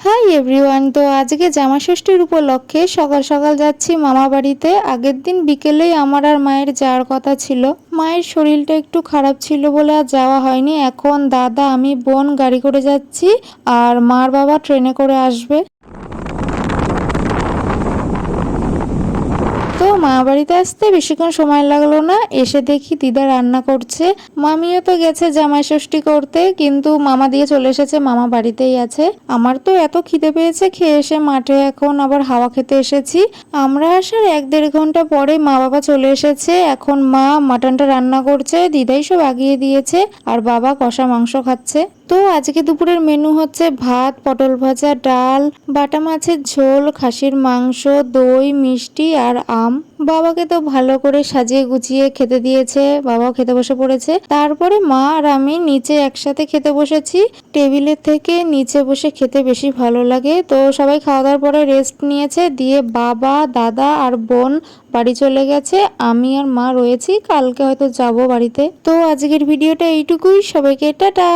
Hi everyone. তো আজকে জামা ষষ্ঠীর উপলক্ষে সকাল সকাল যাচ্ছি মামা বাড়িতে। আগের দিন বিকেলেই আমার আর মায়ের যাওয়ার কথা ছিল। মায়ের শরীরটা একটু খারাপ ছিল বলে আর যাওয়া হয়নি। এখন দাদা, আমি, বোন গাড়ি করে যাচ্ছি আর মার বাবা ট্রেনে করে আসবে। তো মা বাড়িতে আসতে বেশিক্ষণ সময় লাগলো না। এসে দেখি দিদা রান্না করছে। মামিও তো গেছে জামাই ষষ্ঠী করতে, কিন্তু মামা দিয়ে চলে এসেছে, মামা বাড়িতেই আছে। আমার তো এত খিদে পেয়েছে, খেয়ে এসে মাঠে এখন আবার হাওয়া খেতে এসেছি। আমরা আসার 1-1.5 ঘন্টা পরে মা বাবা চলে এসেছে। এখন মা মাটনটা রান্না করছে, দিদাই সব আগিয়ে দিয়েছে, আর বাবা কষা মাংস খাচ্ছে। তো আজকে দুপুরের মেনু হচ্ছে ভাত, পটল ভাজা, ডাল, বাটা মাছের ঝোল, খাসির মাংস, দই, মিষ্টি আর আম। বাবাকে তো ভালো করে সাজিয়ে গুছিয়ে খেতে দিয়েছে, বাবাও খেতে বসে পড়েছে। তারপরে মা আর আমি নিচে একসাথে খেতে বসেছি। টেবিলের থেকে নিচে বসে খেতে বেশি ভালো লাগে। তো সবাই খাওয়া দাওয়ার পরে রেস্ট নিয়েছে, দিয়ে বাবা, দাদা আর বোন বাড়ি চলে গেছে। আমি আর মা রয়েছি, কালকে হয়তো যাব বাড়িতে। তো আজকের ভিডিওটা এইটুকুই। সবাইকে টাটা।